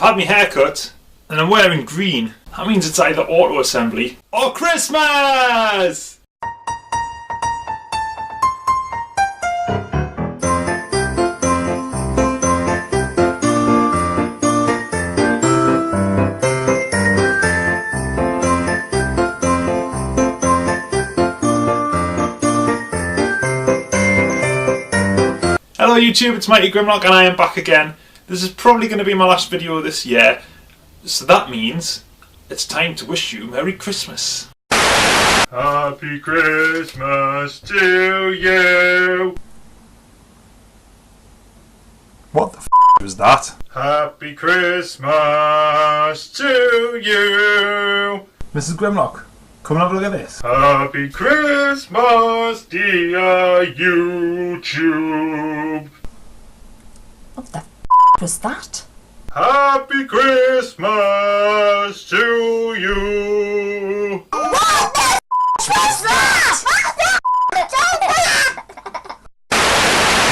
I've had my hair cut and I'm wearing green. That means it's either auto assembly or Christmas! Hello YouTube, it's Mighty Grimlock and I am back again. This is probably going to be my last video this year, so that means it's time to wish you Merry Christmas. Happy Christmas to you. What the f*** was that? Happy Christmas to you. Mrs. Grimlock, come and have a look at this. Happy Christmas, dear YouTube. What the f*** was that? Happy Christmas to you. What the f*** was that?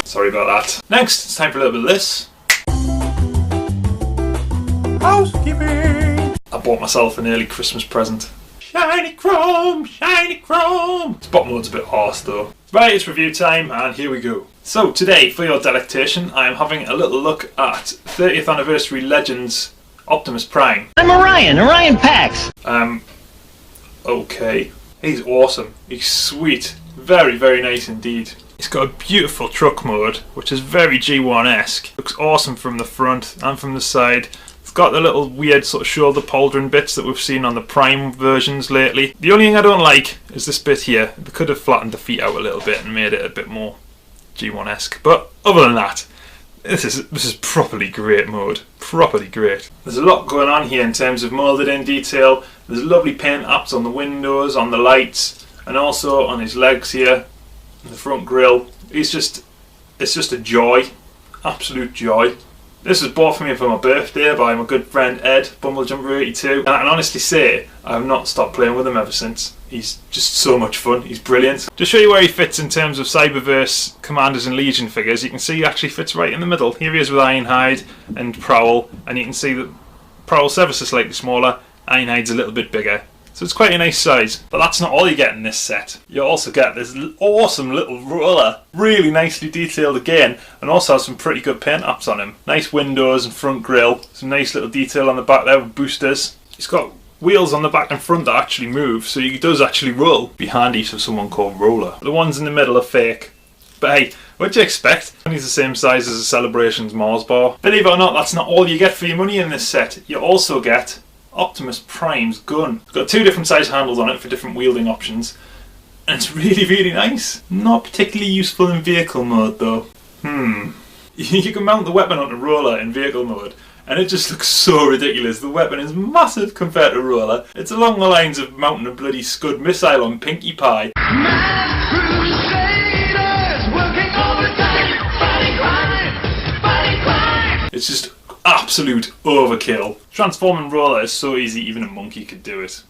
Sorry about that. Next, it's time for a little bit of this. Housekeeping. I bought myself an early Christmas present. Shiny chrome, shiny chrome. Spot mode's a bit harsh though. Right, it's review time and here we go. So today, for your delectation, I am having a little look at 30th Anniversary Legends Optimus Prime. I'm Orion Pax. Okay. He's awesome. He's sweet. Very, very nice indeed. He's got a beautiful truck mode, which is very G1-esque. Looks awesome from the front and from the side. It's got the little weird sort of shoulder pauldron bits that we've seen on the Prime versions lately. The only thing I don't like is this bit here. They could have flattened the feet out a little bit and made it a bit more G1-esque. But other than that, this is properly great mode. Properly great. There's a lot going on here in terms of moulded in detail. There's lovely paint apps on the windows, on the lights, and also on his legs here, the front grille. It's just a joy. Absolute joy. This was bought for me for my birthday by my good friend Ed, Bumblejumper82, and I can honestly say I have not stopped playing with him ever since. He's just so much fun, he's brilliant. To show you where he fits in terms of Cyberverse Commanders and Legion figures, you can see he actually fits right in the middle. Here he is with Ironhide and Prowl, and you can see that Prowl's ever so slightly smaller, Ironhide's a little bit bigger. So it's quite a nice size. But that's not all you get in this set. You also get this awesome little roller. Really nicely detailed again. And also has some pretty good paint apps on him. Nice windows and front grille. Some nice little detail on the back there with boosters. He's got wheels on the back and front that actually move. So he does actually roll. Be handy for someone called Roller. The ones in the middle are fake. But hey, what do you expect? He's the same size as a Celebrations Mars bar. Believe it or not, that's not all you get for your money in this set. You also get Optimus Prime's gun. It's got two different size handles on it for different wielding options, and it's really, really nice. Not particularly useful in vehicle mode though. You can mount the weapon onto Roller in vehicle mode, and it just looks so ridiculous. The weapon is massive compared to Roller. It's along the lines of mounting a bloody Scud missile on Pinkie Pie. It's just absolute overkill. Transforming Roller is so easy, even a monkey could do it.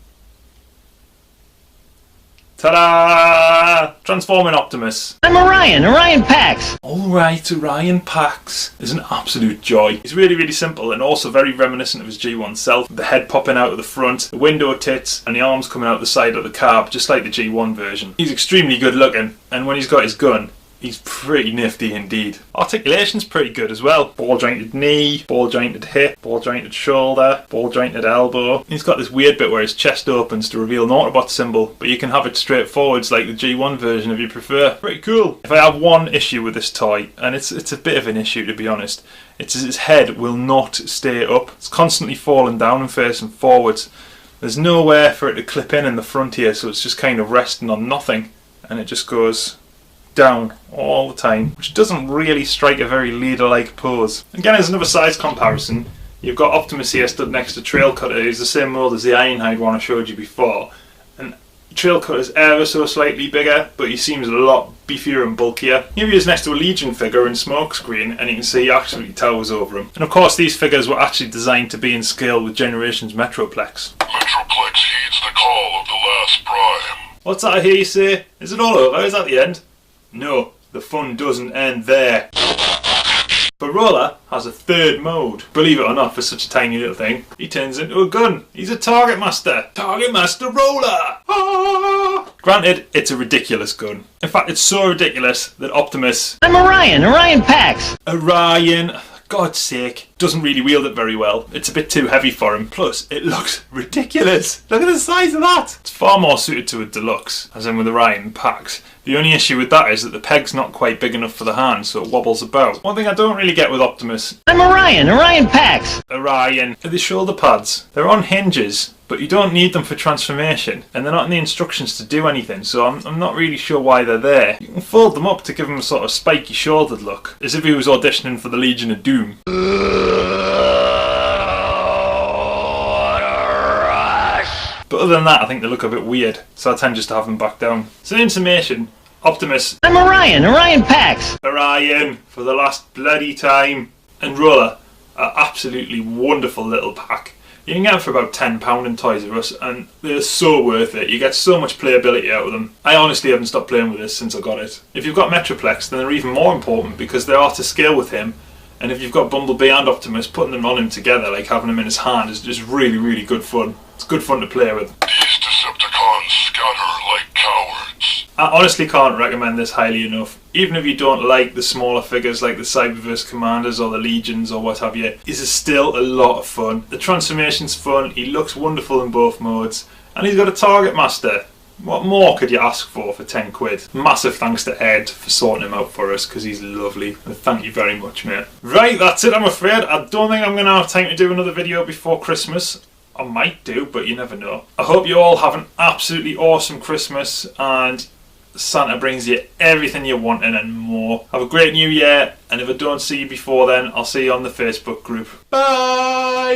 Ta-da! Transforming Optimus. I'm Orion Pax. Alright, Orion Pax is an absolute joy. He's really, really simple and also very reminiscent of his G1 self. The head popping out of the front, the window tits, and the arms coming out the side of the cab, just like the G1 version. He's extremely good looking, and when he's got his gun, he's pretty nifty indeed. Articulation's pretty good as well. Ball jointed knee, ball jointed hip, ball jointed shoulder, ball jointed elbow. He's got this weird bit where his chest opens to reveal an Autobot symbol, but you can have it straight forwards like the G1 version if you prefer. Pretty cool. If I have one issue with this toy, and it's a bit of an issue to be honest, it's his head will not stay up. It's constantly falling down and facing forwards. There's nowhere for it to clip in the front here, so it's just kind of resting on nothing, and it just goes down all the time, which doesn't really strike a very leader-like pose. Again, as another size comparison, you've got Optimus here stood next to Trailcutter, who's the same mold as the Ironhide one I showed you before, and Trailcutter's ever so slightly bigger, but he seems a lot beefier and bulkier. Here he is next to a Legion figure in Smokescreen, and you can see he absolutely towers over him. And of course these figures were actually designed to be in scale with Generations Metroplex. Metroplex heeds the call of the last Prime. What's that I hear you say? Is it all over? Is that the end? No, the fun doesn't end there. But Roller has a third mode. Believe it or not, for such a tiny little thing, he turns into a gun. He's a Target Master. Target Master Roller! Ah! Granted, it's a ridiculous gun. In fact, it's so ridiculous that Optimus... I'm Orion Pax. Orion... God's sake, doesn't really wield it very well. It's a bit too heavy for him. Plus, it looks ridiculous. Look at the size of that. It's far more suited to a deluxe, as in with Orion Pax. The only issue with that is that the peg's not quite big enough for the hand, so it wobbles about. One thing I don't really get with Optimus... I'm Orion Pax. Orion are the shoulder pads. They're on hinges, but you don't need them for transformation, and they're not in the instructions to do anything, so I'm not really sure why they're there. You can fold them up to give him a sort of spiky shouldered look, as if he was auditioning for the Legion of Doom. But other than that, I think they look a bit weird, so I tend just to have them back down. So in summation, Optimus... I'm Orion Pax. Orion, for the last bloody time, and Roller are absolutely wonderful little pack. You can get them for about £10 in Toys R Us, and they're so worth it. You get so much playability out of them. I honestly haven't stopped playing with this since I got it. If you've got Metroplex, then they're even more important because they are to scale with him. And if you've got Bumblebee and Optimus, putting them on him together, like having them in his hand, is just really, really good fun. It's good fun to play with. These Decepticons scatter like cowards. I honestly can't recommend this highly enough. Even if you don't like the smaller figures like the Cyberverse Commanders or the Legions or what have you, this is still a lot of fun. The transformation's fun, he looks wonderful in both modes, and he's got a Target Master. What more could you ask for 10 quid? Massive thanks to Ed for sorting him out for us, because he's lovely. Thank you very much, mate. Right, that's it, I'm afraid. I don't think I'm going to have time to do another video before Christmas. I might do, but you never know. I hope you all have an absolutely awesome Christmas, and Santa brings you everything you're wanting and more. Have a great new year, and if I don't see you before then, I'll see you on the Facebook group. Bye!